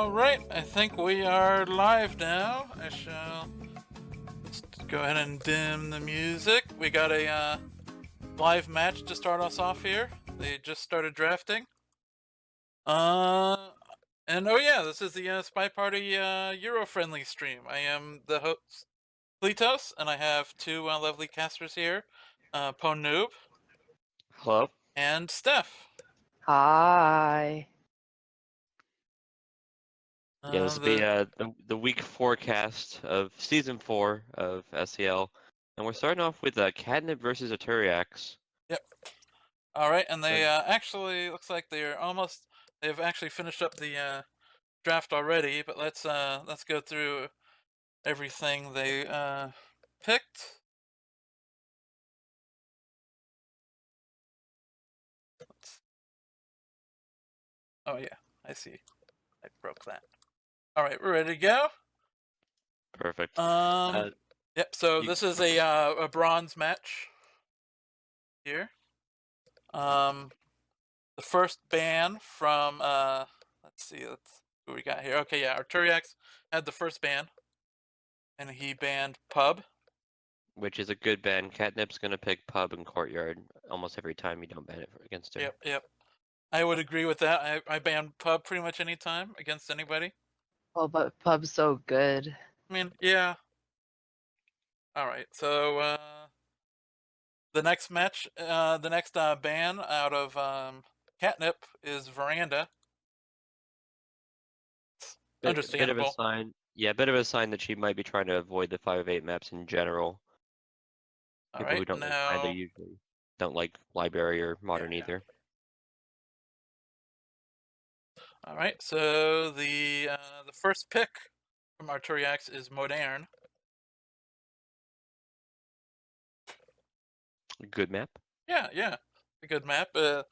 Alright, I think we are live now. I shall just go ahead and dim the music. We got a live match to start us off here. They just started drafting. And oh yeah, this is the Spy Party Euro-friendly stream. I am the host, Kletos, and I have two lovely casters here, Pone Noob Hello. and Steph. Hi. Yeah, this will be the week forecast of season 4 of SCL, and we're starting off with Catnip versus Arturiax. Yep. All right, and they actually looks like they've actually finished up the draft already. But let's go through everything they picked. Oh yeah, I see. I broke that. All right, we're ready to go. Perfect. Yep. So this is a bronze match here. The first ban from let's see, who we got here. Okay, yeah, Arturiax had the first ban, and he banned Pub. Which is a good ban. Catnip's gonna pick Pub and Courtyard almost every time you don't ban it against her. Yep. I would agree with that. I ban Pub pretty much any time against anybody. Oh, but Pub's so good. I mean, yeah. All right, so the next match, the next ban out of Catnip is Veranda. Understandable. Bit of a sign. Yeah, bit of a sign that she might be trying to avoid the 5/8 maps in general. People who don't like either usually don't like library or modern either. All right, so the first pick from Arturiax is Modern. Good map. Yeah, a good map. You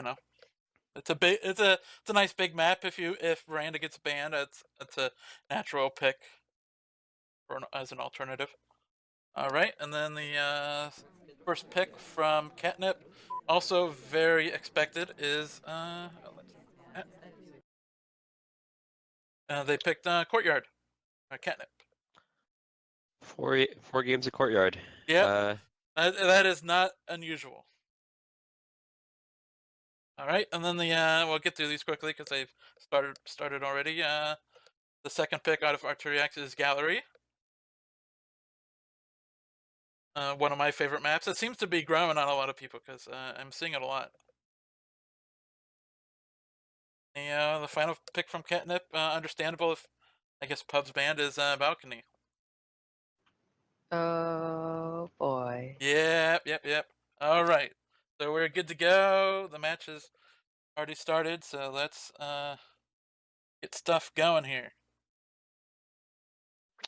know, it's a nice big map. If Veranda gets banned, it's a natural pick as an alternative. All right, and then the first pick from Catnip, also very expected, is they picked Courtyard, Catnip. Four games of Courtyard. Yeah, that is not unusual. All right, and then we'll get through these quickly because they've started already. The second pick out of Arturiax is Gallery. One of my favorite maps. It seems to be growing on a lot of people because I'm seeing it a lot. The final pick from Catnip, understandable if I guess Pub's band is Balcony. Oh boy. Yep. All right, so we're good to go. The match has already started, so let's get stuff going here.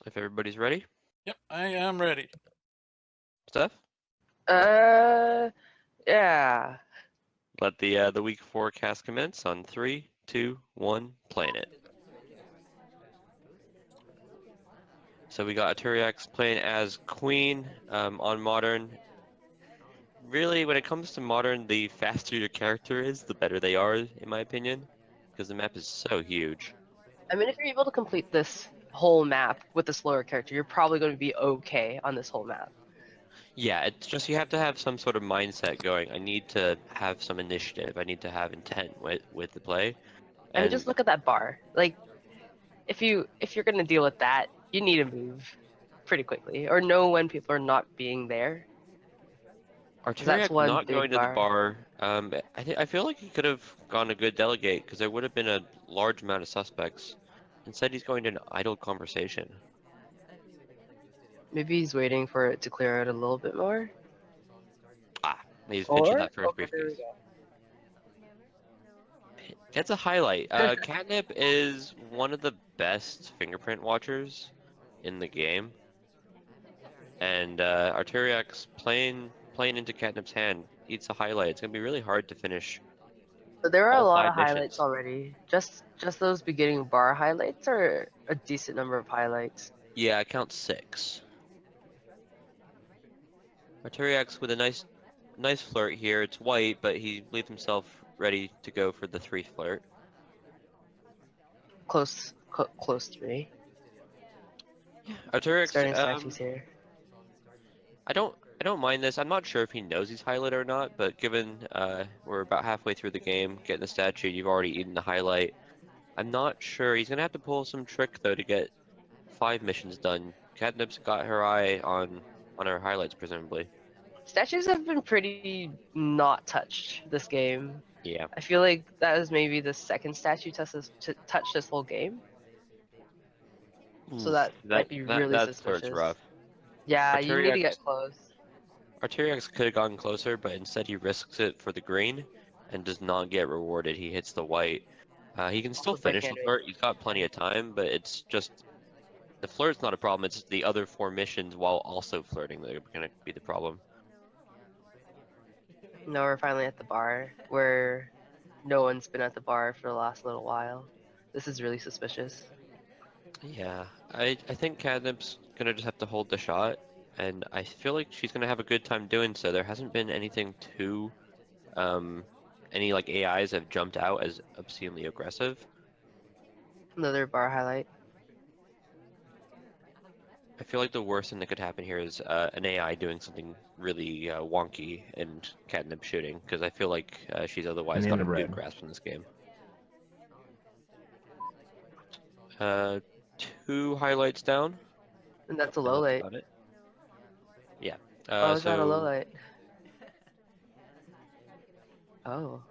If everybody's ready. Yep, I am ready. Steph? Yeah. Let the week forecast commence on 3, 2, 1, playing it. So we got Arturiax playing as Queen on Modern. Really, when it comes to Modern, the faster your character is, the better they are, in my opinion, because the map is so huge. I mean, if you're able to complete this whole map with a slower character, you're probably going to be okay on this whole map. Yeah, it's just you have to have some sort of mindset going. I need to have some initiative. I need to have intent with the play. I mean, just look at that bar. Like, if you're going to deal with that, you need to move pretty quickly or know when people are not being there. That's Arturiac one not big going to the bar. bar. I feel like he could have gone a good delegate because there would have been a large amount of suspects. Instead, he's going to an idle conversation. Maybe he's waiting for it to clear out a little bit more. Ah, he's pinching Or that first okay, there we briefcase. go. It's a highlight. Catnip is one of the best fingerprint watchers in the game, and Arturiax playing into Catnip's hand eats a highlight. It's gonna be really hard to finish So there are a all lot 5 of highlights missions. already. Just those beginning bar highlights are a decent number of highlights. Yeah, I count 6. Arturiax with a nice flirt here. It's white, but he leaves himself ready to go for the 3 flirt. close to me. Arturiax, Starting statues here. I don't mind this. I'm not sure if he knows he's highlighted or not, but given we're about halfway through the game, getting the statue, you've already eaten the highlight. I'm not sure. He's gonna have to pull some trick though to get 5 missions done. Catnip's got her eye on her highlights, presumably. Statues have been pretty not touched this game. Yeah. I feel like that is maybe the second statue to touch this whole game. So Oof, that might be really that's where it's suspicious. rough. Yeah, you need to Arturiax get close. Arturiax could have gotten closer, but instead he risks it for the green and does not get rewarded. He hits the white. He can still Also finish the backhand flirt. He's got plenty of time, but it's just the flirt's not a problem. It's the other 4 missions while also flirting that are gonna be the problem. No, we're finally at the bar where no one's been at the bar for the last little while. This is really suspicious. Yeah, I think Catnip's gonna just have to hold the shot, and I feel like she's gonna have a good time doing so. There hasn't been anything too, um, any like AIs have jumped out as obscenely aggressive. Another bar highlight. I feel like the worst thing that could happen here is an AI doing something really wonky and Catnip shooting, because I feel like she's otherwise And got in a the good red. grasp in this game. Uh, 2 highlights down, And that's a and low that's light. about it. Yeah. Oh, is that a low So light? Oh.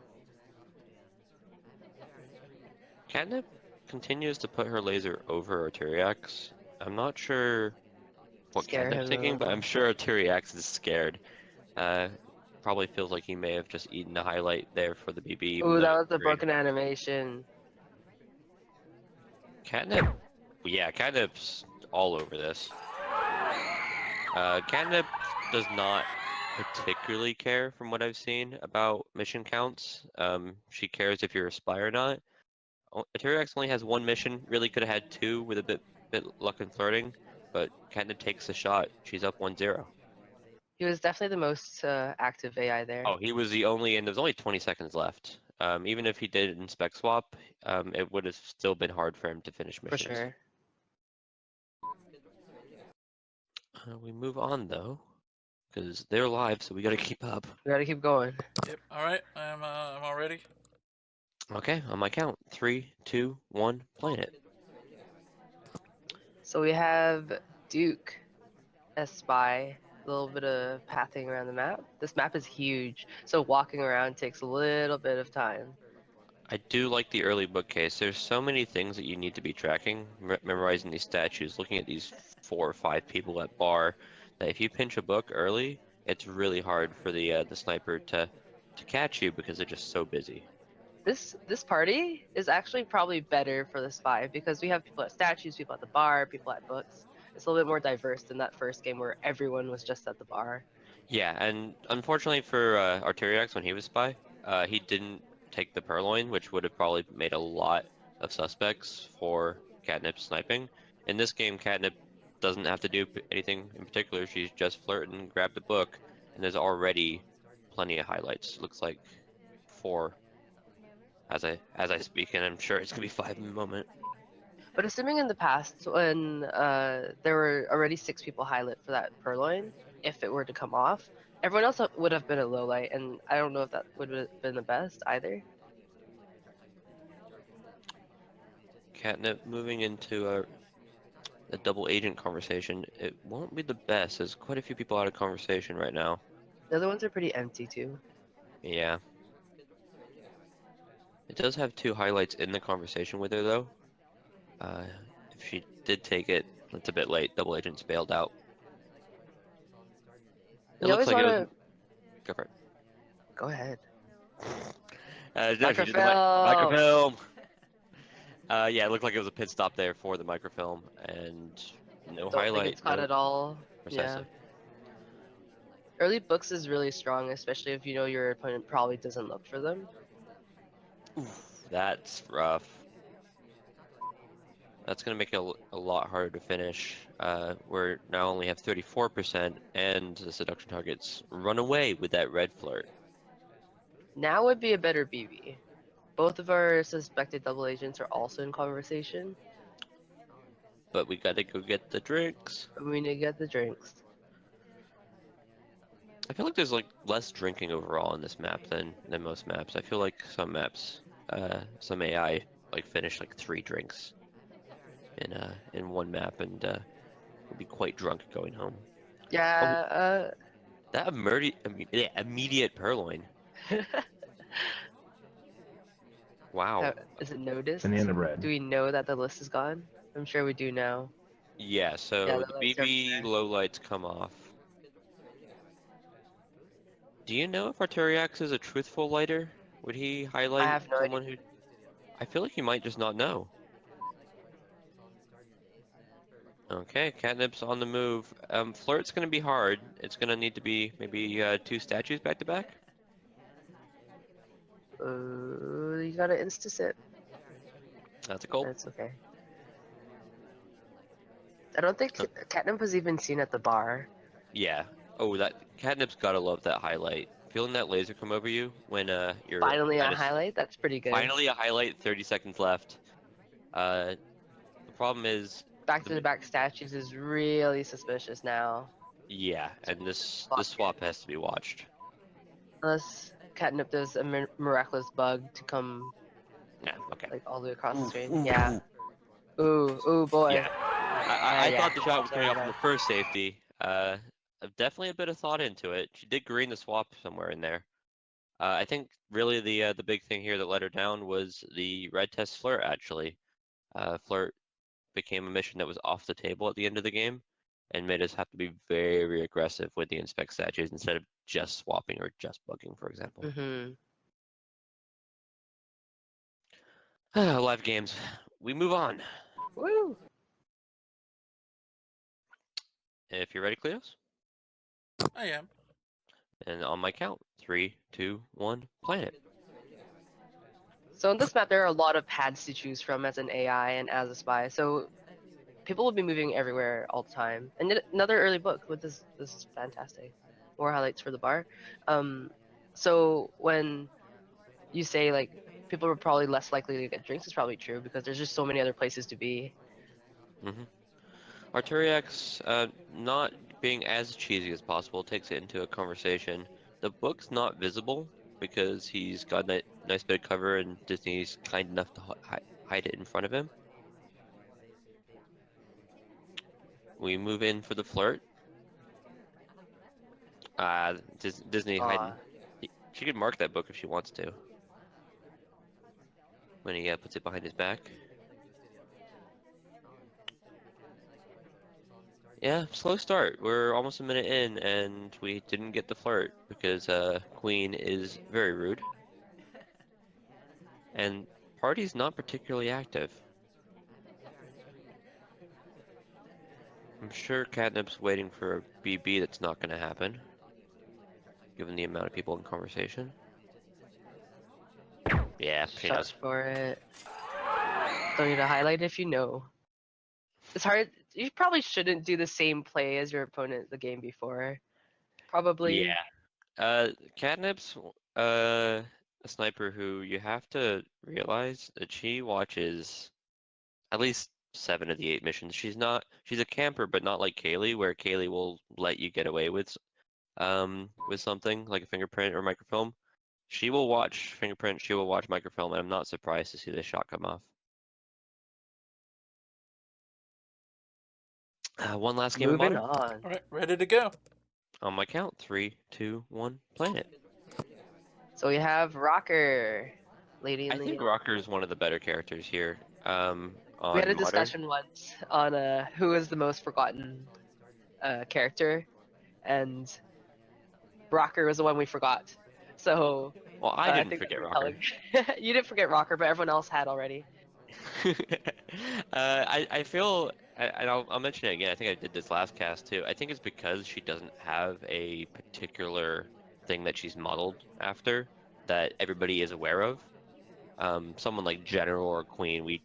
Catnip continues to put her laser over Arturiax. I'm not sure what Scare Catnip's him a thinking, but little. I'm sure Arturiax is scared. Uh, Probably feels like he may have just eaten a highlight there for the BB, even Ooh, though that it's was a green. broken animation. Catnip, yeah, Catnip's all over this. Catnip does not particularly care, from what I've seen, about mission counts. She cares if you're a spy or not. Arturiax only has 1 mission, really could have had 2 with a bit luck and flirting, but Catnip takes the shot. She's up 1-0. He was definitely the most active AI there. Oh, he was the only, and there's only 20 seconds left. Even if he did inspect swap, it would have still been hard for him to finish For missions. sure. We move on though, because they're live, so we gotta keep up. We gotta keep going. Yep. All right. I'm all ready. Okay, on my count, 3, 2, 1, playing it. So we have Duke as spy. A little bit of pathing around the map. This map is huge, so walking around takes a little bit of time. I do like the early bookcase. There's so many things that you need to be tracking, memorizing these statues, looking at these 4 or 5 people at bar, that if you pinch a book early, it's really hard for the sniper to catch you because they're just so busy. This party is actually probably better for the spy because we have people at statues, people at the bar, people at books. It's a little bit more diverse than that first game where everyone was just at the bar. Yeah, and unfortunately for Arturiax, when he was spy, he didn't take the purloin, which would have probably made a lot of suspects for Catnip sniping. In this game, Catnip doesn't have to do anything in particular. She's just flirting, grabbed a book, and there's already plenty of highlights. Looks like 4 as I speak, and I'm sure it's gonna be 5 in a moment. But assuming in the past when there were already 6 people highlight for that purloin, if it were to come off, everyone else would have been a low light, and I don't know if that would have been the best either. Catnip moving into a double agent conversation. It won't be the best. There's quite a few people out of conversation right now. The other ones are pretty empty too. Yeah. It does have 2 highlights in the conversation with her, though. Uh, if she did take it, it's a bit late. Double agent's bailed out. It You looks always like it want was. to Go for it. go ahead. No, she did the Microfilm. microfilm. Yeah, it looked like it was a pit stop there for the microfilm, and no Don't think highlight, it's caught no at all. Yeah. precisely. Early books is really strong, especially if you know your opponent probably doesn't look for them. Oof, that's rough. That's gonna make it a lot harder to finish. We're now only have 34%, and the seduction targets run away with that red flirt. Now would be a better BB. Both of our suspected double agents are also in conversation. But we gotta go get the drinks. We need to get the drinks. I feel like there's like less drinking overall in this map than most maps. I feel like some AI like finish like 3 drinks in one map and will be quite drunk going home. Oh, Yeah. that immediate purloin. Wow. Is it noticed? Banana bread. Do we know that the list is gone? I'm sure we do now. Yeah, Yeah, so the the lights are BB there. low lights come off. Do you know if Arturiax is a truthful lighter? Would he I highlight have no idea. someone who... I feel like he might just not know. Okay, Catnip's on the move. Flirt's gonna be hard. It's gonna need to be maybe 2 statues back to back. You gotta insta-sit. That's a goal. That's okay. I don't think Huh. Catnip was even seen at the bar. Yeah. Oh, that Catnip's gotta love that highlight. Feeling that laser come over you when you're Finally a kind of highlight? That's pretty good. finally a highlight. 30 seconds left. The problem is the Back-to-back statues is really suspicious now. yeah, and this Fuck. swap has to be watched. Unless Catnip does a miraculous bug to come Yeah. Okay. like all the way across the Ooh, screen. ooh, Yeah. ooh. Ooh, boy. Yeah. I Yeah. thought the shot was coming Sorry, off on no. the first safety. Definitely a bit of thought into it. She did green the swap somewhere in there. I think really the big thing here that let her down was the red test flirt actually. Flirt became a mission that was off the table at the end of the game and made us have to be very aggressive with the inspect statues instead of just swapping or just bugging, for example. Mm-hmm. Live games. We move on. Woo! If you're ready, Cleos. I am. And on my count, 3, 2, 1, planet. So on this map, there are a lot of pads to choose from as an AI and as a spy. So people will be moving everywhere all the time. And another early book with this is fantastic. More highlights for the bar. Um, so when you say like people are probably less likely to get drinks, it's probably true because there's just so many other places to be. Mm-hmm. Arturiax, not being as cheesy as possible, takes it into a conversation. The book's not visible because he's got a nice bit of cover and Disney's kind enough to hide it in front of him. We move in for the flirt. Disney hiding. Aw. She could mark that book if she wants to. When he puts it behind his back. Yeah, slow start. We're almost a minute in, and we didn't get the flirt because Queen is very rude, and party's not particularly active. I'm sure Catnip's waiting for a BB that's not going to happen, given the amount of people in conversation. Yeah, she Shut does. for it. Don't need to highlight if you know. It's hard. You probably shouldn't do the same play as your opponent the game before. Probably. Yeah. Catnip's a sniper who you have to realize that she watches at least 7 of the 8 missions. She's a camper, but not like Kaylee, where Kaylee will let you get away with something like a fingerprint or microfilm. She will watch fingerprint, she will watch microfilm, and I'm not surprised to see this shot come off. One last game of Moving modern. on. All right, ready to go. On my count, 3, 2, 1, planet. So we have Rocker, Lady I in the think Yellow. Rocker is one of the better characters here. We had On a modern. discussion once on who is the most forgotten character, and Rocker was the one we forgot. So Well, I I didn't think that's forget a Rocker. telling. You didn't forget Rocker, but everyone else had already. I feel, and I'll mention it again. I think I did this last cast too. I think it's because she doesn't have a particular thing that she's modeled after that everybody is aware of. Someone like General or Queen, we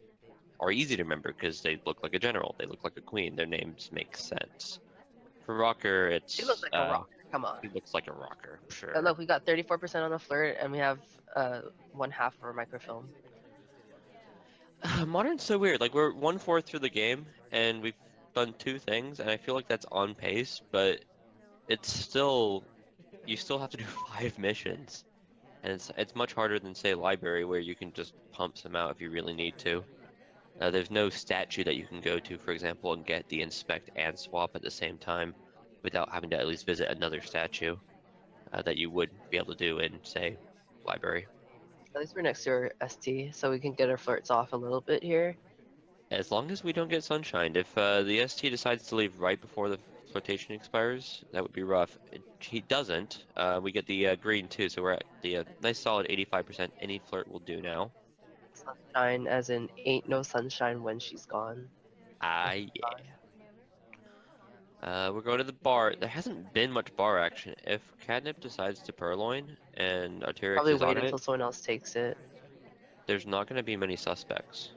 are easy to remember because they look like a general, they look like a queen, their names make sense. For Rocker, She looked it's like a rocker. Come on. He looks like a rocker, I'm sure. Look, we got 34% on the flirt, and we have one half for microfilm. Modern's so weird. Like we're 1/4 through the game, and we've done 2 things, and I feel like that's on pace, but it's still you still have to do 5 missions, and it's much harder than say library where you can just pump some out if you really need to. There's no statue that you can go to, for example, and get the inspect and swap at the same time without having to at least visit another statue that you would be able to do in, say, library. At least we're next to our ST, so we can get our flirts off a little bit here. As long as we don't get sunshined. If the ST decides to leave right before the flirtation expires, that would be rough. He doesn't. We get the green too, so we're at the nice solid 85%. Any flirt will do now. Sunshine, as in ain't no sunshine when she's gone. Ah, yeah. We're going to the bar. There hasn't been much bar action. If Catnip decides to purloin and Arturiax Probably is on wait it, until someone else takes it. there's not going to be many suspects.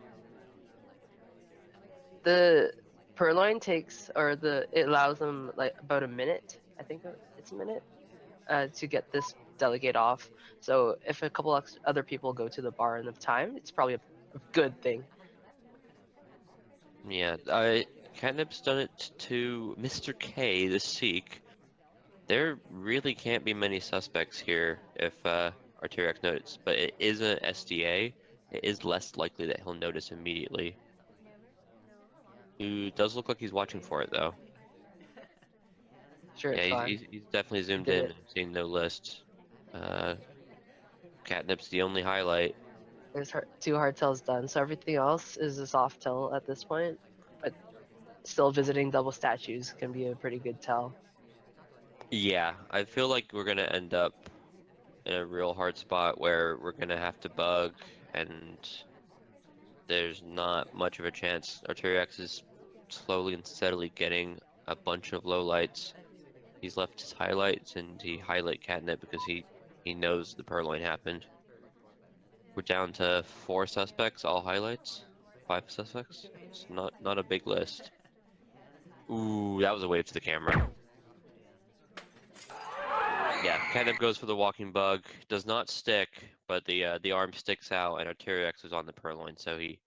The purloin takes, or it allows them like about a minute. I think it's a minute to get this delegate off. So if a couple other people go to the bar in the time, it's probably a good thing. Yeah, Catnip's done it to Mr. K, the Sikh. There really can't be many suspects here if Arturiax notices, but it is an SDA. It is less likely that he'll notice immediately. He does look like he's watching for it, though. Sure, Yeah, it's fine. he's definitely He zoomed did in it. and seen no list. Uh, Catnip's the only highlight. There's 2 hard tells done, so everything else is a soft tell at this point. But still, visiting double statues can be a pretty good tell. Yeah, I feel like we're gonna end up in a real hard spot where we're gonna have to bug, and there's not much of a chance. Arturiax is slowly and steadily getting a bunch of lowlights. He's left his highlights, and he highlight Catnip because he knows the purloin happened. We're down to 4 suspects, all highlights. 5 suspects. It's not a big list. Ooh, that was a wave to the camera. Yeah, Catnip goes for the walking bug. Does not stick, but the arm sticks out, and Arturiax was on the purloin, so he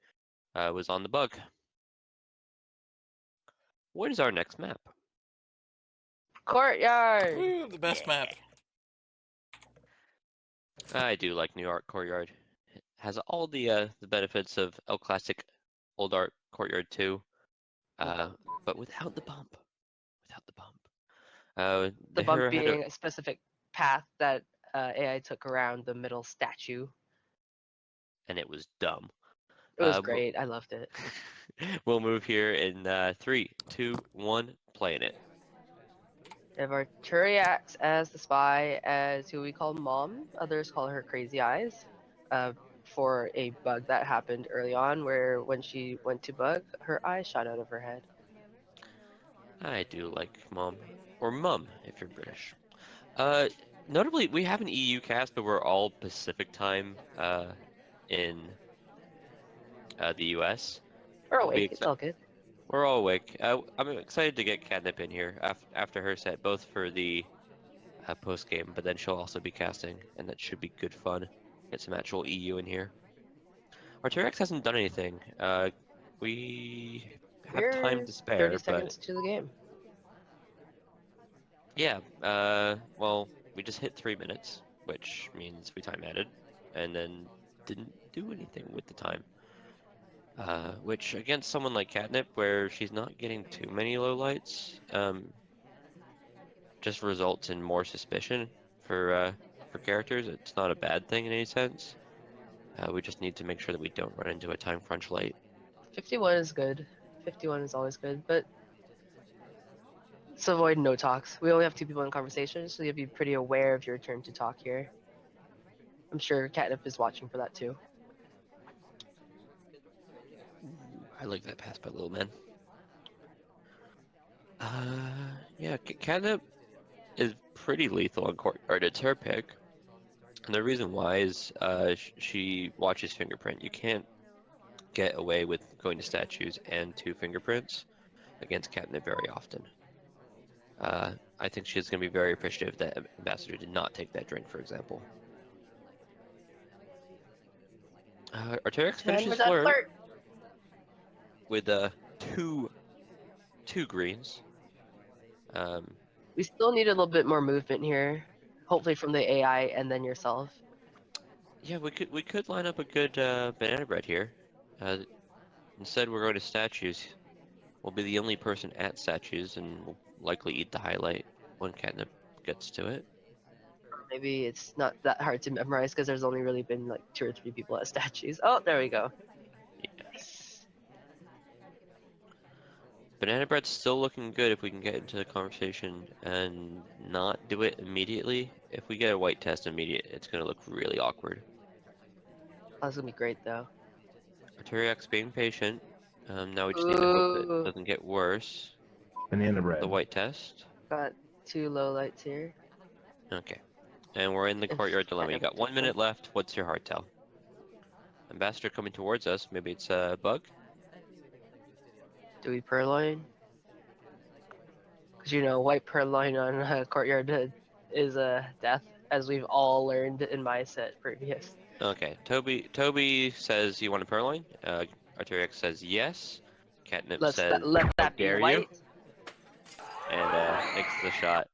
was on the bug. What is our next map? Courtyard! Woo, the best map. I do like New York Courtyard. It has all the benefits of El Classic Old Art Courtyard 2, but without the bump. Without the bump. The bump Here had a being a specific path that AI took around the middle statue. and it was dumb. It was We'll, great. I loved it. we'll move here in 3, 2, 1, playing it. We have Arturiax as the spy, as who we call Mom. Others call her Crazy Eyes, for a bug that happened early on, where when she went to bug, her eye shot out of her head. I do like Mom, or Mum if you're British. Uh, Notably, we have an EU cast, but we're all Pacific time in the US. We're I'll be awake. It's excited. all good. We're all awake. I'm excited to get Catnip in here after her set, both for the post game, but then she'll also be casting, and that should be good fun. Get some actual EU in here. Arturiax hasn't done anything. We have time We're to 30 spare, but seconds to the game. yeah. Well, we just hit 3 minutes, which means we time added, and then didn't do anything with the time. Which against someone like Catnip, where she's not getting too many lowlights, just results in more suspicion for characters. It's not a bad thing in any sense. We just need to make sure that we don't run into a time crunch late. 51 is good. 51 is always good, but let's avoid no talks. We only have 2 people in conversation, so you have to be pretty aware of your turn to talk here. I'm sure Catnip is watching for that too. Ooh, I like that pass by Little Man. Yeah, Catnip is pretty lethal on Courtyard. It's her pick. And the reason why is she watches fingerprint. You can't get away with going to statues and 2 fingerprints against Catnip very often. I think she's going to be very appreciative that Ambassador did not take that drink, for example. Arturiax And finishes with that flirt flirt, with two greens. we still need a little bit more movement here. Hopefully from the AI and then yourself. Yeah, we could line up a good banana bread here. Instead, we're going to statues. We'll be the only person at statues, and we'll likely eat the highlight when Catnip gets to it. Maybe it's not that hard to memorize because there's only really been like 2 or 3 people at statues. Oh, there we go. Yeah. Nice. Banana bread's still looking good if we can get into the conversation and not do it immediately. If we get a white test immediate, it's going to look really awkward. That's gonna be great though. Arturiax being patient. Now we just need to hope it Ooh, doesn't get worse. Banana The bread. white test. got 2 low lights here. Okay. And we're in the If courtyard dilemma. You Catnip got 1 minute left. What's your hard tell? Ambassador coming towards us. Maybe it's a bug? do we purloin? Because you know, white purloin on courtyard is a death, as we've all learned in my set previous. Okay. Toby says you want a purloin. Arturiax says yes. Catnip says, Let how that be dare you? white. And makes the shot.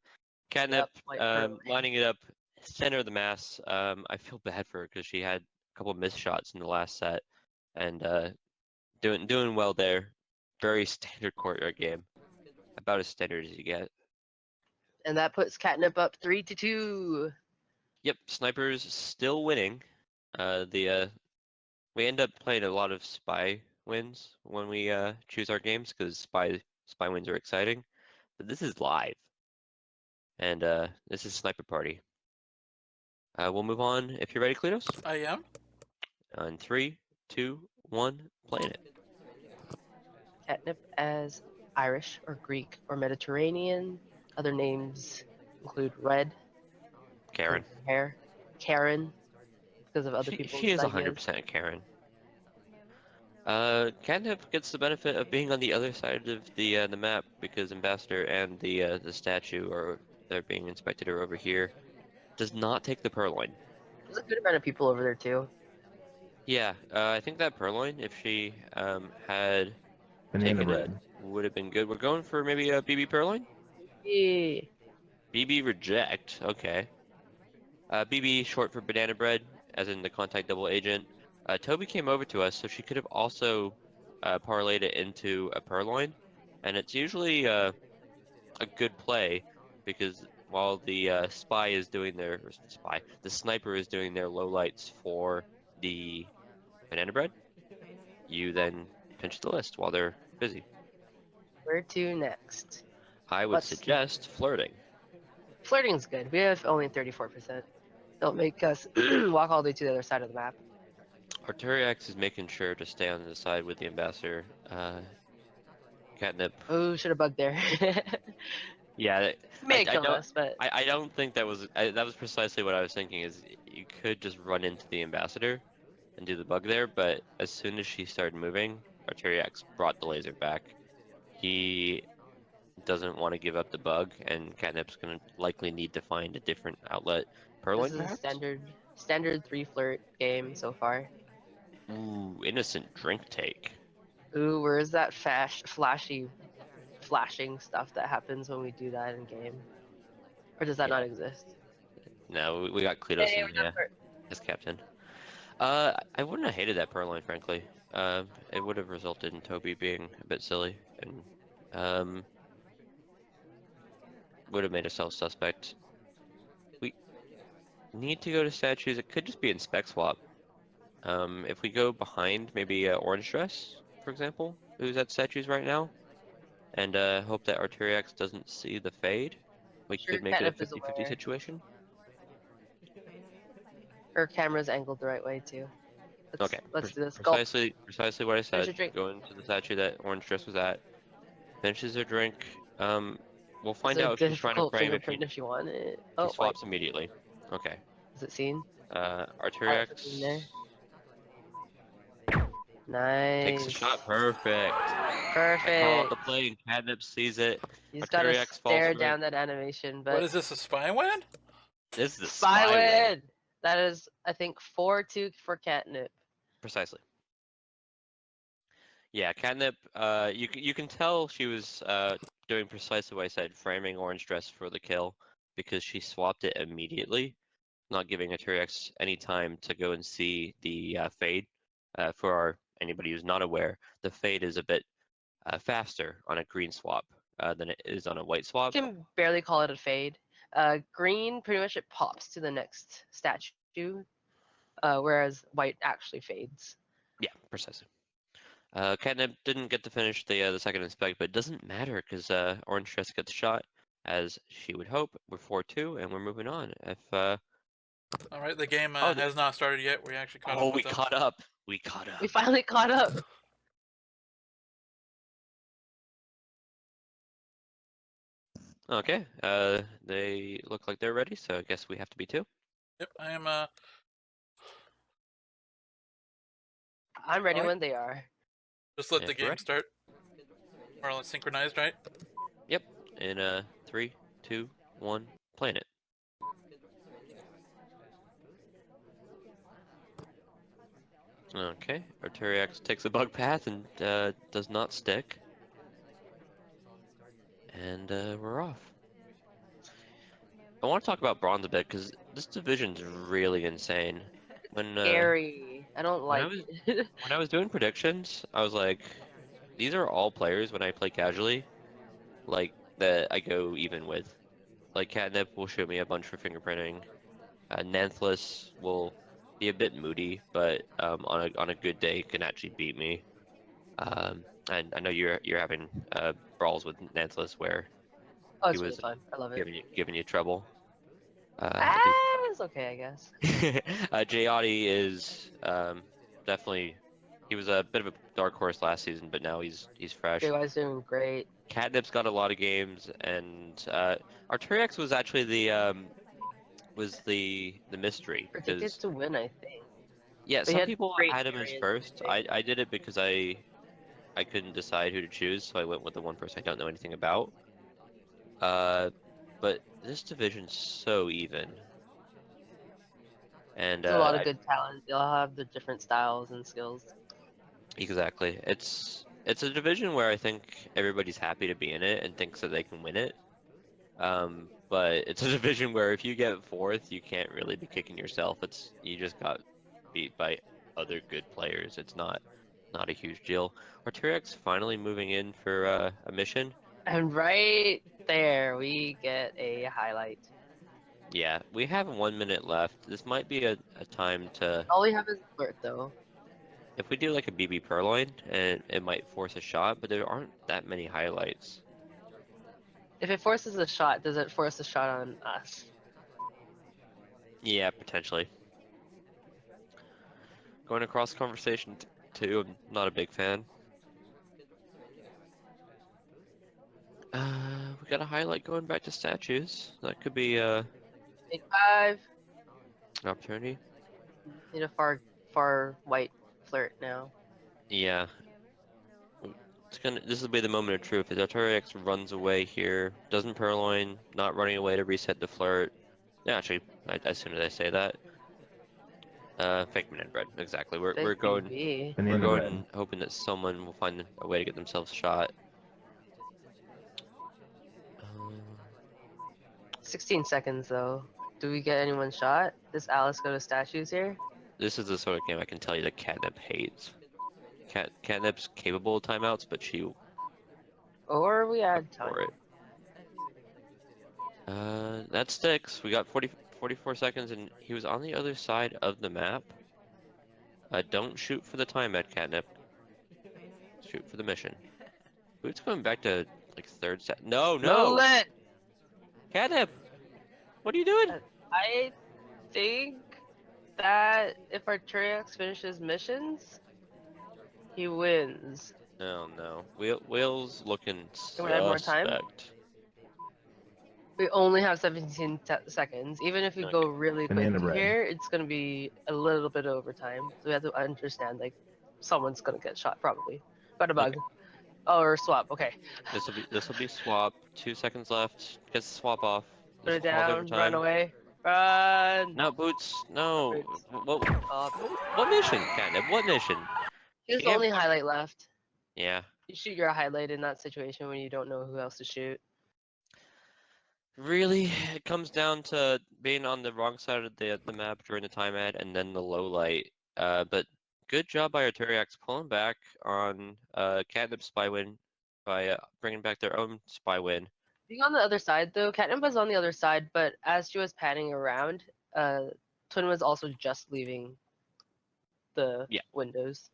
Catnip, Yep, white purloin. lining it up, center of the mass. I feel bad for her because she had a couple missed shots in the last set, and doing well there. Very standard courtyard game, about as standard as you get. And that puts Catnip up 3-2. Yep, snipers still winning. We end up playing a lot of spy wins when we choose our games because spy wins are exciting. But this is live, and this is Sniper Party. We'll move on if you're ready, Kletos. I am. On 3, 2, 1, playing it. Catnip as Irish or Greek or Mediterranean. Other names include Red, Karen. hair, Karen, because of other She people's is ideas. 100% Karen. Catnip gets the benefit of being on the other side of the map because Ambassador and the statue are they're being inspected are over here. Does not take the purloin. There's a good amount of people over there too. Yeah, I think that purloin, if she had Banana taken it, bread. would have been good. We're going for maybe a BB purloin. Yeah. BB reject. Okay. BB short for banana bread, as in the contact double agent. Toby came over to us, so she could have also parlayed it into a purloin, and it's usually a good play because while the spy is doing the sniper is doing their lowlights for the banana bread, you then pinch the list while they're busy. Where to next? I would Let's. suggest flirting. Flirting's good. We have only 34%. Don't make us walk all the way to the other side of the map. Arturiax is making sure to stay on the side with the ambassador. Catnip. Oh, should have bugged there. Yeah, May I kill don't. us, but I don't think that was precisely what I was thinking. Is you could just run into the ambassador and do the bug there, but as soon as she started moving, Arturiax brought the laser back. He doesn't want to give up the bug, and Catnip's gonna likely need to find a different outlet. this Purloin, is a perhaps? standard 3 flirt game so far. Ooh, innocent drink take. Ooh, where is that flashy flashing stuff that happens when we do that in game? Or does that Yeah. not exist? No, we got Kletos Hey, in we got flirt. as captain. I wouldn't have hated that Purloin, frankly. It would have resulted in Toby being a bit silly, and um, would have made us self-suspect. We need to go to statues. It could just be in spec swap. If we go behind maybe Orange Dress, for example, who's at statues right now, and hope that Arturiax doesn't see the fade, we Sure, could make it a Catnip is 50-50 aware. situation. Her camera's angled the right way too. Okay, Let's do this. Gulp. precisely what I Finish said. your drink. Going to the statue that Orange Dress was at. Finishes her drink. We'll It's find a out if she's trying to difficult frame if fingerprint if you want it. she Oh, white. swaps immediately. Okay. Is it seen? Highlight for Arturiax. green there. Takes the Nice. shot. Perfect. I called Perfect. the play and Catnip sees it. You just gotta Arturiax falls stare for it. down that animation, What but is this, a spy win? This is a spy spy win. win! That is, I think, 4-2 for Catnip. Precisely. Yeah, Catnip, you can tell she was doing precisely what I said, framing orange dress for the kill, because she swapped it immediately, not giving Arturiax any time to go and see the fade. Anybody who's not aware, the fade is a bit faster on a green swap than it is on a white swap. You can barely call it a fade. Green, pretty much it pops to the next statue, whereas white actually fades. Yeah, precisely. Catnip didn't get to finish the second inspect, but it doesn't matter because Orange Dress gets shot, as she would hope. We're 4-2, and we're moving on. If All right, the game oh, has not started yet. We actually caught up we with them. caught up. We caught We up. finally caught up. Okay. They look like they're ready, so I guess we have to be too. Yep, I am. I'm ready Alright. when they are. Just let If the we're game ready. start. More or less synchronized, right? Yep. In 3, 2, 1, playing it. Okay. Arturiax takes a bug path and does not stick. And we're off. I want to talk about bronze a bit because this division's really insane. When Scary. I don't when I like was it. when I was doing predictions, I was like, these are all players when I play casually, like that I go even with. Like Catnip will show me a bunch for fingerprinting. Nanthless will be a bit moody, but on a good day can actually beat me. And I know you're having brawls with Nanthless where Oh, he it's really was fun. I love it. giving you trouble. I do. Ah, it's okay, I guess. Jayati is definitely he was a bit of a dark horse last season, but now he's fresh. JY's doing great. Catnip's got a lot of games, and Arturiax was actually the mystery Predicted because to win, I think. yeah, But he some had people great had him as carry and first. everything. I did it because I couldn't decide who to choose, so I went with the one person I don't know anything about. Uh, but this division's so even, and There's a lot of good talent. They all have the different styles and skills. exactly. It's a division where I think everybody's happy to be in it and thinks that they can win it. But it's a division where if you get fourth, you can't really be kicking yourself. You just got beat by other good players. It's not a huge deal. Arturiax finally moving in for a mission. And right there, we get a highlight. Yeah, we have 1 minute left. This might be a time to All we have is Blurt, though. if we do like a BB Purloin, and it might force a shot, but there aren't that many highlights. If it forces a shot, does it force a shot on us? Yeah, potentially. Going across conversation too, I'm not a big fan. We got a highlight going back to statues. That could be Big five. an opportunity. Need a far white Flirt now. Yeah. This will be the moment of truth. If Arturiax runs away here, doesn't Purloin, not running away to reset the flirt. Yeah, actually, as soon as I say that, fake banana bread. Exactly. Big BB. We're Banana bread. going hoping that someone will find a way to get themselves shot. Um, 16 seconds though. Do we get anyone shot? Does Alice go to statues here? this is the sort of game I can tell you that Catnip hates. Catnip's capable of timeouts, but she Or we up add for time? it. That sticks. We got 44 seconds, and he was on the other side of the map. Don't shoot for the time at Catnip. Shoot for the mission. Who's going back to like third set? No, No no! lit! Catnip! What are you doing? I think that if Arturiax finishes missions, he wins. No, no. Will's looking Can we add more time? suspect. We only have 17 seconds. Even if we go Okay. really quick Banana bread. here, it's gonna be a little bit over time. So we have to understand, like, someone's gonna get shot probably. Got a bug. Okay. Oh, or swap. Okay. This will be swap. 2 seconds left. Gets the swap off. Put This it will cause down. Run overtime. away. Run. No boots. No. Boots. What, Stop. what mission, Catnip? What mission? Here's You the can't. only highlight left. Yeah. You shoot your highlight in that situation when you don't know who else to shoot. Really, it comes down to being on the wrong side of the map during the time ad and then the low light. But good job by Arturiax pulling back on Catnip spy win by bringing back their own spy win. Being on the other side though, Catnip was on the other side, but as she was panning around, Twin was also just leaving the Yeah, windows.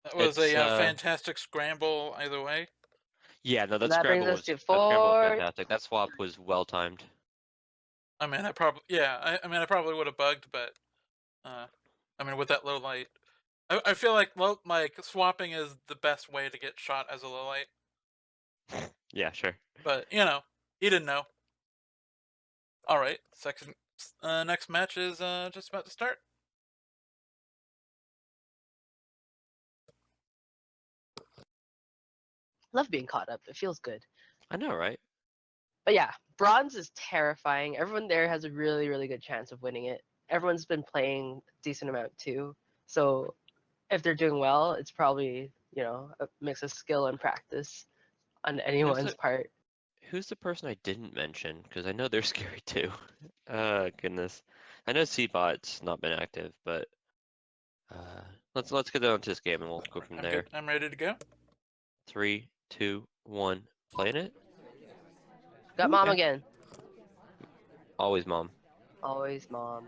That was it's a fantastic scramble either way. yeah, no, And that brings us to that scramble was fourth. fantastic. That swap was well timed. I mean, I probably I probably would have bugged, but I mean, with that low light, I feel like swapping is the best way to get shot as a low light. Yeah, sure. But he didn't know. All right, next match is just about to start. Love being caught up. It feels good. I know, right? But yeah, bronze is terrifying. Everyone there has a really, really good chance of winning it. Everyone's been playing a decent amount too. So if they're doing well, it's probably, a mix of skill and practice on Who's anyone's the part. who's the person I didn't mention? Because I know they're scary too. Goodness. I know C-Bot's not been active, but let's get on to this game and we'll go from I'm good. there. I'm ready to go. 3, 2, 1, playing it. Got mom Okay. again. Always mom. Always mom.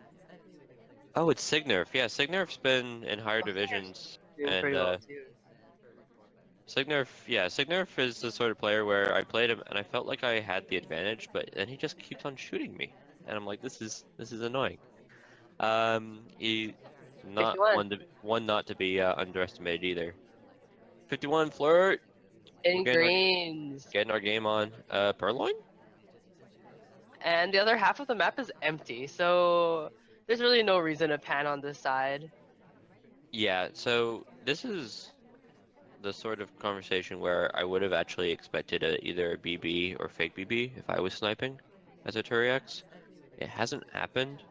Oh, it's Signerf. Yeah, Signerf's been in higher Oh, Signer's divisions, doing and pretty well too. Signerf is the sort of player where I played him and I felt like I had the advantage, but then he just keeps on shooting me, and I'm like, this is annoying. He not 51. one not to be underestimated either. 51 flirt. We're In greens. getting our game on. Purloin? And the other half of the map is empty, so there's really no reason to pan on this side. Yeah. So this is the sort of conversation where I would have actually expected either a BB or fake BB if I was sniping as a Turiax. It hasn't happened,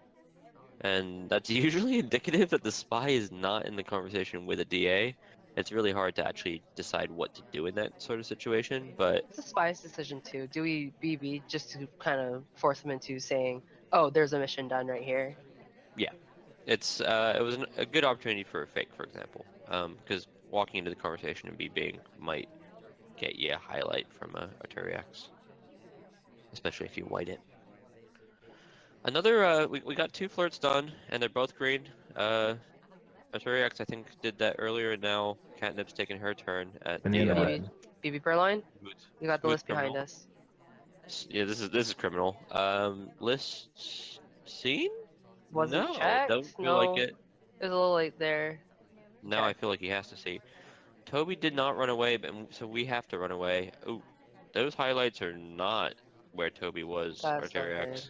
and that's usually indicative that the spy is not in the conversation with a DA. It's really hard to actually decide what to do in that sort of situation, but It's a spy's decision too. Do we BB just to kind of force him into saying, "Oh, there's a mission done right here." yeah, it was a good opportunity for a fake, for example, because walking into the conversation and BBing might get you a highlight from a Turiax, especially if you white it. Another, we got 2 flirts done, and they're both green. Arturiax, I think, did that earlier, and now Catnip's taking her turn at the Banana BB, red. BB Purloin. We got the smooth list behind criminal. us. Yeah, this is criminal. List seen? Wasn't No, don't checked. feel like No, it. it was a little late there. Now I Okay, feel like he has to see. Toby did not run away, but so we have to run away. Ooh, those highlights are not where Toby was, that's not good.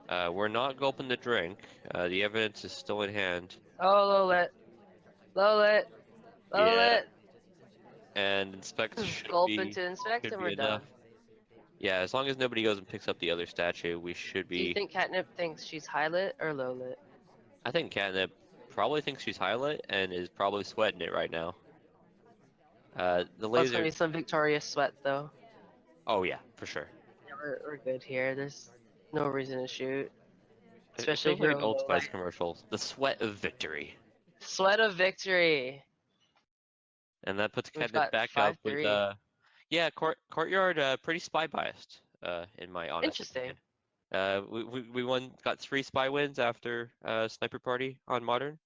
Arturiax. We're not gulping the drink. The evidence is still in hand. Oh, low lit, low lit, low Yeah, lit. and inspect Gulp into inspect, should and be we're enough. done. Yeah, as long as nobody goes and picks up the other statue, we should Do you be. think Catnip thinks she's high lit or low lit? I think Catnip probably thinks she's highlight and is probably sweating it right now. The Oh, it's gonna laser. be some victorious sweat though. Oh yeah, for sure. Yeah, we're good here. There's no reason to shoot, It especially feels if like you're an on Old low Spice light. commercial. The sweat of victory. Sweat of victory. And that puts We've Catnip got back up with 5-3. yeah, courtyard pretty spy biased in my honest Interesting. opinion. We got 3 spy wins after Sniper Party on Modern,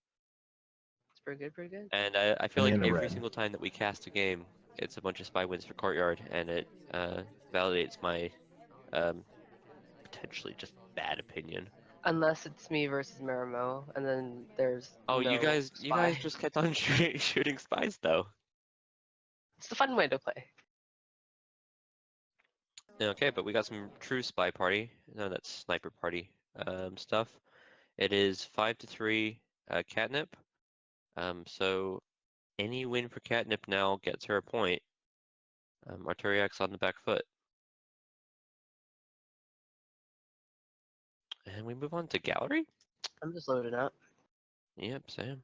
It's pretty good, pretty good. and I feel like Banana every red. single time that we cast a game, it's a bunch of spy wins for courtyard, and it validates my um, potentially just bad opinion. Unless it's me versus Marimo, and then there's Oh, no you spy. guys just kept on shooting spies though. It's the fun way to play. Okay, but we got some true spy party. No, that's sniper party stuff. It is 5-3 catnip. So any win for Catnip now gets her a point. Arturiax on the back foot. And we move on to Gallery? I'm just loading up. Yep, same.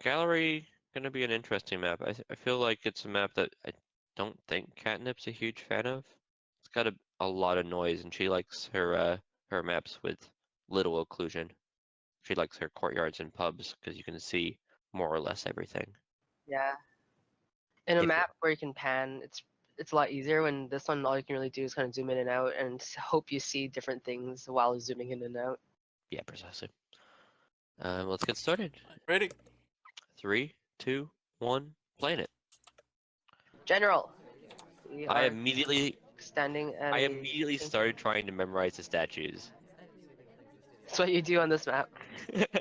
Gallery gonna be an interesting map. I feel like it's a map that I don't think Catnip's a huge fan of. It's got a lot of noise, and she likes her maps with little occlusion. She likes her courtyards and pubs because you can see more or less everything. Yeah. In a If you're map where you can pan, it's a lot easier. When this one, all you can really do is kind of zoom in and out and hope you see different things while zooming in and out. Yeah, precisely. Let's get started. Ready? 3, 2, 1, playing it. General, we I are immediately standing at I a. immediately started trying to memorize the statues. That's what you do on this map.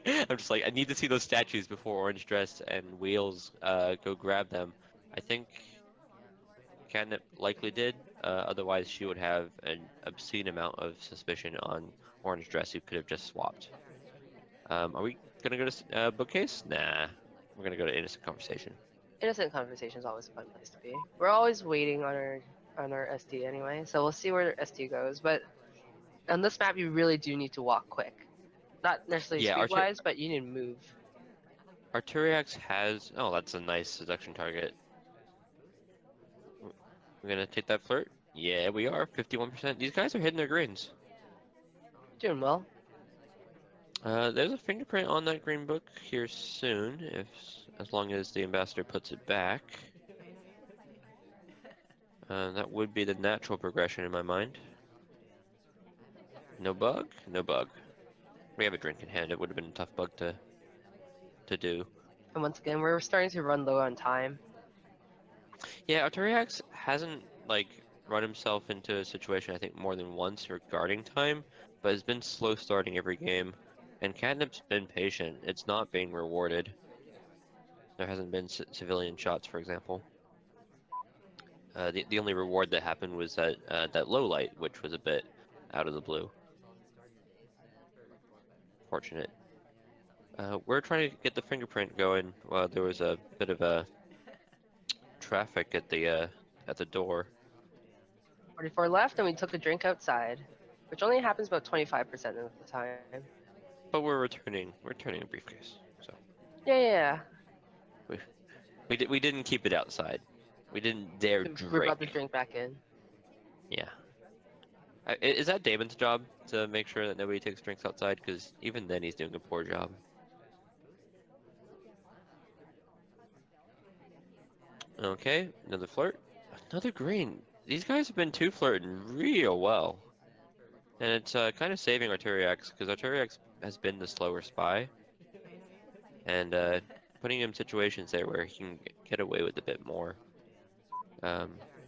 I'm just like, I need to see those statues before Orange Dress and Wheels go grab them. I think Catnip likely did. Otherwise, she would have an obscene amount of suspicion on Orange Dress, who could have just swapped. Are we gonna go to Bookcase? Nah, we're gonna go to Innocent Conversation. Innocent conversation is always a fun place to be. We're always waiting on our SD anyway, so we'll see where SD goes. But on this map, you really do need to walk quick. Not necessarily Yeah, speed wise, but you need to move. Arturiax has. Oh, that's a nice seduction target. We're gonna take that flirt. Yeah, we are 51%. These guys are hitting their greens. Doing well. There's a fingerprint on that green book here soon, if as long as the ambassador puts it back. That would be the natural progression in my mind. No bug? No bug. We have a drink in hand. It would have been a tough bug to do. And once again, we're starting to run low on time. Yeah, Arturiax hasn't like run himself into a situation I think more than once regarding time, but has been slow starting every game. And Catnip's been patient. It's not being rewarded. There hasn't been civilian shots, for example. The only reward that happened was that low light, which was a bit out of the blue. Fortunate. We're trying to get the fingerprint going. Well, there was a bit of a traffic at the door, 44 left, and we took a drink outside, which only happens about 25% of the time. but we're returning a briefcase. So Yeah. we we didn't keep it outside. We didn't dare We brought the drink. drink back in. Yeah. Is that Damon's job to make sure that nobody takes drinks outside? Because even then he's doing a poor job. Okay, another flirt. Another green. These guys have been two flirting real well. And it's kind of saving Arturiax, because Arturiax has been the slower spy, and putting him in situations there where he can get away with a bit more.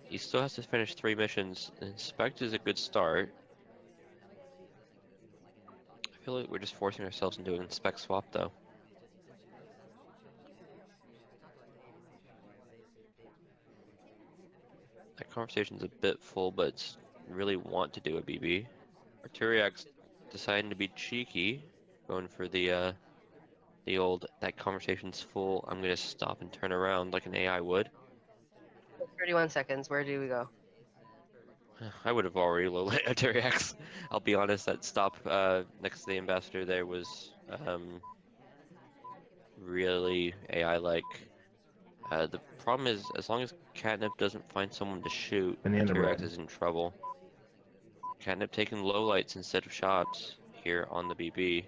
He still has to finish 3 missions. Inspect is a good start. I feel like we're just forcing ourselves into an inspect swap, though. That conversation's a bit full, but it's really want to do a BB. Arturiax deciding to be cheeky, going for the old, that conversation's full, I'm gonna stop and turn around like an AI would. 31 seconds. Where do we go? I would have already low-lit Arturiax. I'll be honest, that stop next to the ambassador there was really AI-like. The problem is, as long as Catnip doesn't find someone to shoot, Banana Arturiax bread. is in trouble. Catnip taking lowlights instead of shots here on the BB.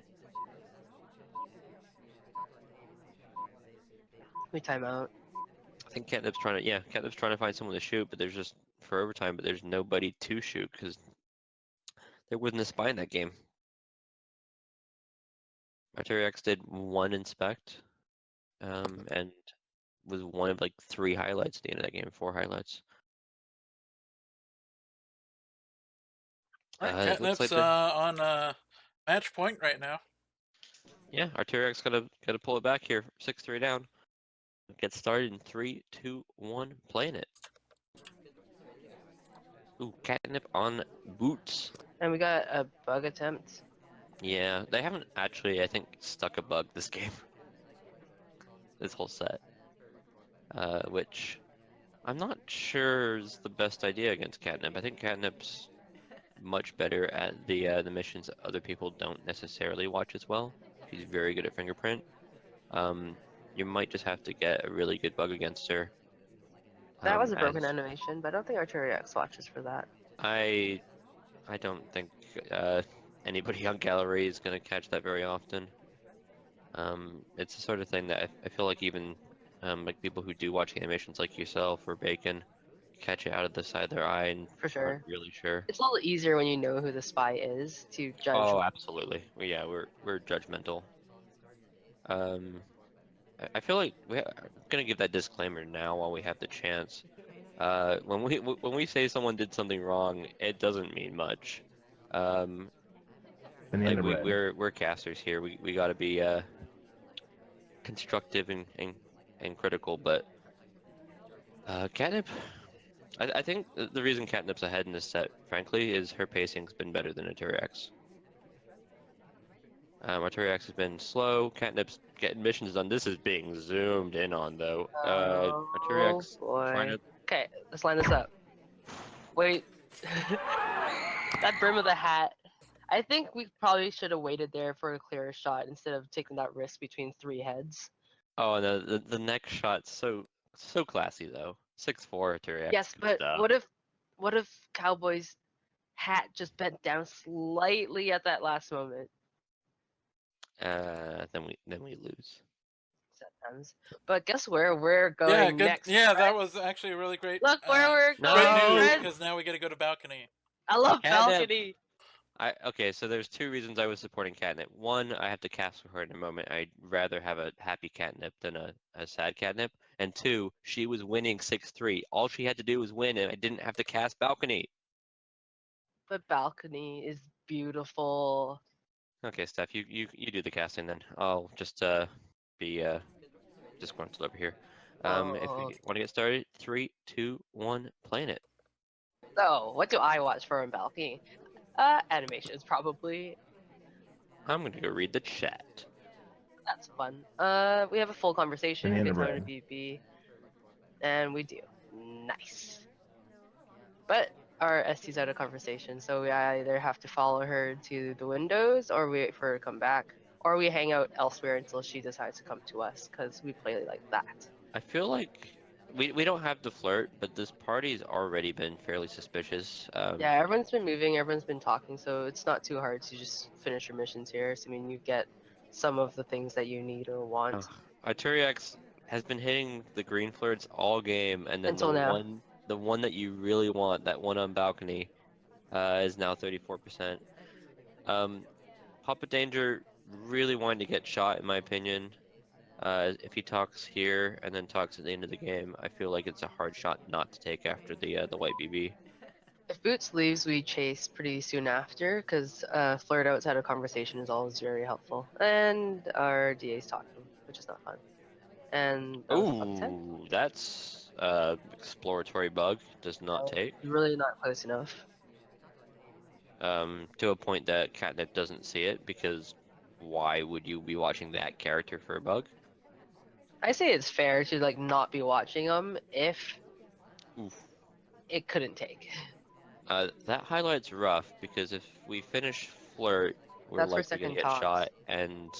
We time out. I think Catnip's trying to find someone to shoot, but there's just for overtime, but there's nobody to shoot because there wasn't a spy in that game. Arturiax did 1 inspect, and was one of like 3 highlights at the end of that game, 4 highlights. All right, It looks Catnip's like they're on match point right now. yeah, Arturiax gotta pull it back here, 6-3 down. Get started in 3, 2, 1, playing it. Ooh, Catnip on boots. And we got a bug attempt. Yeah, they haven't actually, I think, stuck a bug this game. this whole set, which I'm not sure is the best idea against Catnip. I think Catnip's much better at the missions that other people don't necessarily watch as well. She's very good at fingerprint. Um, you might just have to get a really good bug against her. That was a broken As animation, but I don't think Arturiax watches for that. I I don't think uh, anybody on gallery is gonna catch that very often. It's the sort of thing that I feel like even like people who do watch animations like yourself or Bacon catch it out of the side of their eye and For aren't sure. really sure. It's a little easier when you know who the spy is to judge. Oh, absolutely. Yeah, we're judgmental. Um, I feel like I'm gonna give that disclaimer now while we have the chance. When we say someone did something wrong, it doesn't mean much. Um, like Banana bread. we're casters here. We got to be constructive and critical. But Catnip, I think the reason Catnip's ahead in this set, frankly, is her pacing's been better than Arturiax. Arturiax has been slow. Catnip's getting missions done. This is being zoomed in on though. Oh Arturiax trying boy. to. Okay, let's line this up. Wait. That brim of the hat. I think we probably should have waited there for a clearer shot instead of taking that risk between three heads. Oh, no, the next shot's so classy though. 6'4" Arturiax, Yes, good but stuff. what if Cowboy's hat just bent down slightly at that last moment? Then we lose. Sometimes. But guess where we're Yeah, going good. next? Yeah, that friends? was actually a really great. Look where we're Great going, news No, friends. because now we get to go to balcony. I love Catnip. balcony. Okay, so there's two reasons I was supporting Catnip. One, I have to cast for her in a moment. I'd rather have a happy Catnip than a sad Catnip. And two, she was winning 6-3. All she had to do was win, and I didn't have to cast balcony. But balcony is beautiful. Okay, Steph, you do the casting then. I'll just be disgruntled over here. If Oh. we want to get started, 3, 2, 1, planet. So, what do I watch for in balcony? Animations probably. I'm gonna go read the chat. That's fun. We have a full conversation. Banana Good time to bread. BB, and we do. Nice. But our ST's out of conversation, so we either have to follow her to the windows, or we wait for her to come back, or we hang out elsewhere until she decides to come to us, because we play like that. I feel like we don't have to flirt, but this party's already been fairly suspicious. Yeah, everyone's been moving, everyone's been talking, so it's not too hard to just finish your missions here. So, I mean, you get some of the things that you need or want Arturiax has been hitting the green flirts all game, and then the until now. one the one that you really want, that one on balcony, is now 34%. Um, Papa Danger really wanted to get shot, in my opinion. If he talks here and then talks at the end of the game, I feel like it's a hard shot not to take after the white BB. If Boots leaves, we chase pretty soon after, because flirt outside of conversation is always very helpful. And our DA's talking, which is not fun. And that was a bug 10. Ooh, that's exploratory bug. Does not So take. really not close enough. To a point that Catnip doesn't see it, because why would you be watching that character for a bug? I say it's fair to like not be watching them if Oof. it couldn't take. That highlight's rough because if we finish flirt, we're That's for likely gonna second get talks. shot, and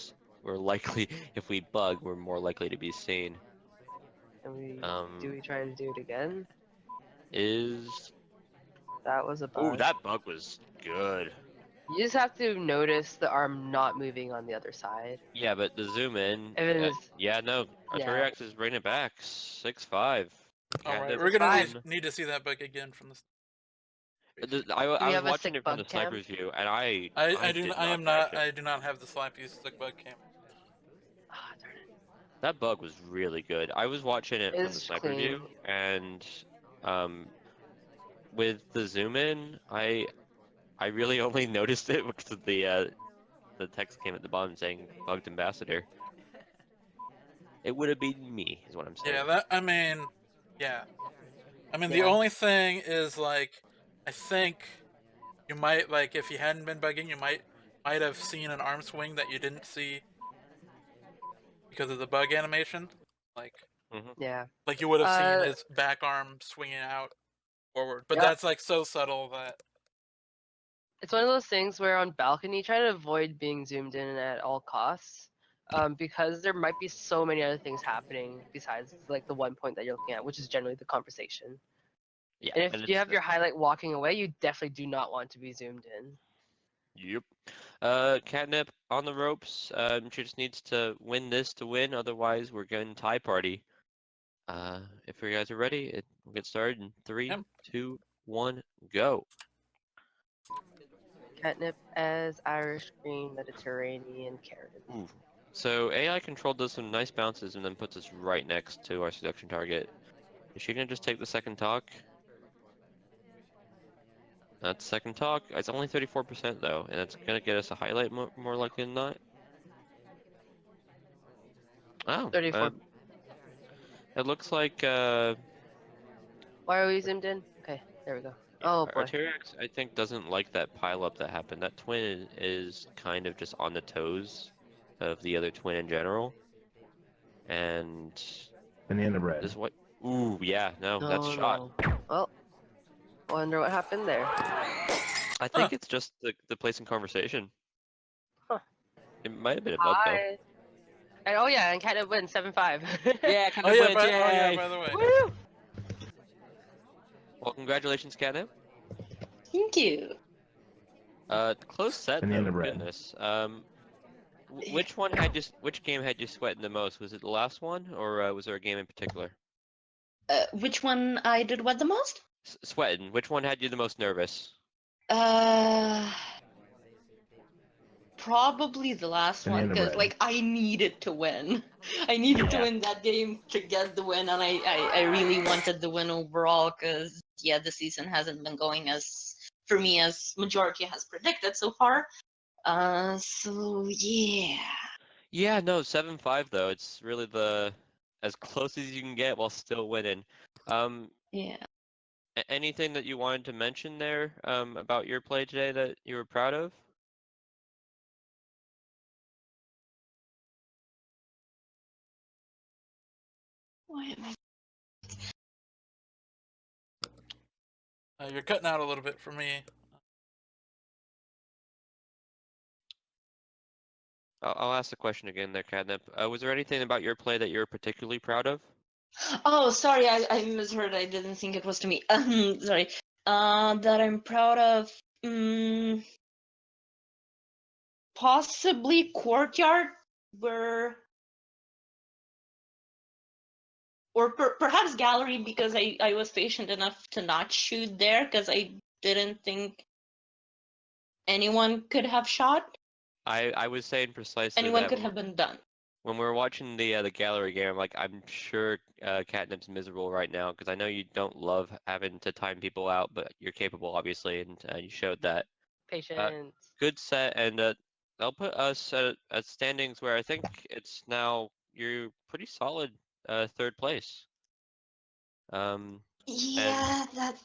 we're likely, if we bug, we're more likely to be seen. And Um, we try to do it again? is That was a Ooh, bug. that bug was good. You just have to notice the arm not moving on the other side. Yeah, but the zoom in, And then it's yeah, no, yeah, Arturiax is bringing it back. 6-5. All right, Catnip we're gonna five. need, need to see that bug again from the. Do I we was have a watching sick it from the bug cam? sniper's view, and I I do. did I not am catch not. it. I do not have the slap use stick bug cam. Ah, darn it. That bug was really good. I was watching it from the It's sniper clean. view, and um, with the zoom in, I really only noticed it because of the text came at the bottom saying bugged ambassador. It would have been me, is what I'm Yeah, saying. that. I mean, yeah. I mean, the Yeah. only thing is like, I think you might like if you hadn't been bugging, you might have seen an arm swing that you didn't see because of the bug animation. like Yeah. like you would have seen Uh, his back arm swinging out forward. But Yep. that's like so subtle that It's one of those things where on balcony, try to avoid being zoomed in at all costs, because there might be so many other things happening besides like the one point that you're looking at, which is generally the conversation. Yeah, And if and you it's have your highlight walking away, you definitely do not want to be zoomed in. yep. Catnip on the ropes. She just needs to win this to win. Otherwise, we're going tie party. If you guys are ready, we'll get started in three, yeah. 2, 1, go. Catnip as Irish green Mediterranean carrot. Ooh. So AI control does some nice bounces and then puts us right next to our seduction target. Is she gonna just take the second talk? That's second talk. It's only 34% though, and it's gonna get us a highlight more likely than not. Oh, 34. it looks like Why are we zoomed in? Okay, there we go. Oh boy. Arturiax, I think, doesn't like that pile up that happened. That twin is kind of just on the toes of the other twin in general. And Banana bread. this what? Ooh, yeah, no, that's No, shot. no. Well, wonder what happened there. I think it's just the place in conversation. Huh. It might have been a bug though. Hi. And oh yeah, and Catnip wins 7-5. Yeah, kind Oh of yeah, wins, by, oh yeah, yay! by the way. Woo! Well, congratulations, Catnip. Thank you. Close set Banana though. bread. Goodness. Which game had you sweating the most? Was it the last one, or was there a game in particular? Which one I did what the most? Sweating. Which one had you the most nervous? Uh, Probably the last one, Banana because bread. like I needed to win. I needed to Yeah. win that game to get the win, and I really wanted the win overall, because yeah, the season hasn't been going as for me as majority has predicted so far. So yeah. Yeah, no, 7-5 though. It's really the as close as you can get while still winning. Um, Yeah. anything that you wanted to mention there about your play today that you were proud of? Why am I- You're cutting out a little bit for me. I'll ask the question again there, Catnip. Was there anything about your play that you're particularly proud of? Oh, sorry, I misheard. I didn't think it was to me. Sorry. That I'm proud of. Possibly courtyard, where, or perhaps gallery, because I was patient enough to not shoot there because I didn't think anyone could have shot. I was saying precisely Anyone that could have been done. when we were watching the gallery game. I'm like, I'm sure Catnip's miserable right now because I know you don't love having to time people out, but you're capable, obviously, and you showed that. Patience. Good set, and they'll put us at standings where I think it's now you're pretty solid third place. And Yeah, that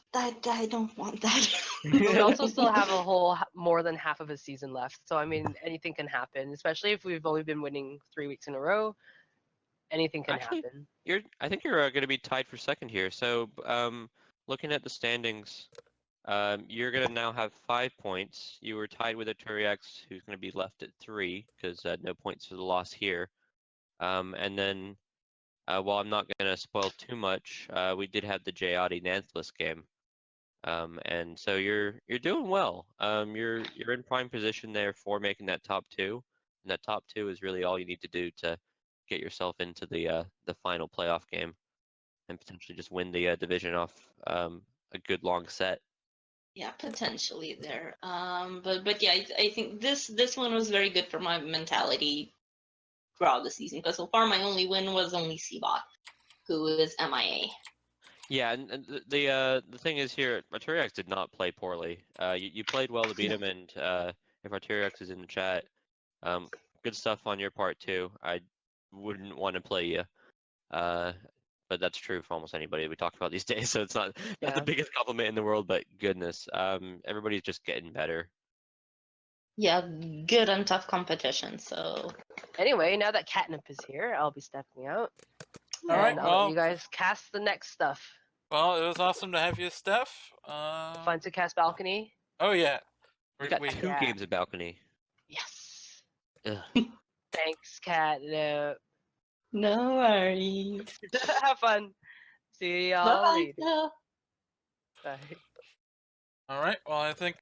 I don't want that. But we also still have a whole more than half of a season left. So I mean, anything can happen, especially if we've only been winning 3 weeks in a row. Anything can actually, happen. I think you're going to be tied for second here. So looking at the standings, you're going to now have 5 points. You were tied with Arturiax, who's going to be left at 3 because no points for the loss here. And then while I'm not going to spoil too much, we did have the Jayati Nanthless game. And so you're doing well. You're in prime position there for making that top 2. And that top 2 is really all you need to do to get yourself into the final playoff game and potentially just win the division off a good long set. Yeah, potentially there. But yeah, I think this one was very good for my mentality throughout the season, because so far my only win was only Seabot, who is MIA. Yeah, and the thing is here, Arturiax did not play poorly. You played well to beat him, and if Arturiax is in the chat, good stuff on your part too. I wouldn't want to play you, but that's true for almost anybody we talk about these days. So it's not the Yeah. biggest compliment in the world, but goodness, everybody's just getting better. Yeah, good and tough competition. So Anyway, now that Catnip is here, I'll be stepping out. All right, And I'll let well- you guys cast the next stuff. Well, it was awesome to have you, Steph. Fun to cast balcony. Oh yeah. We got We- two Yeah. games of balcony. Yes. Ugh. Thanks, Catnip. No worries. Have fun. See y'all Bye. later. Bye. All right. Well, I think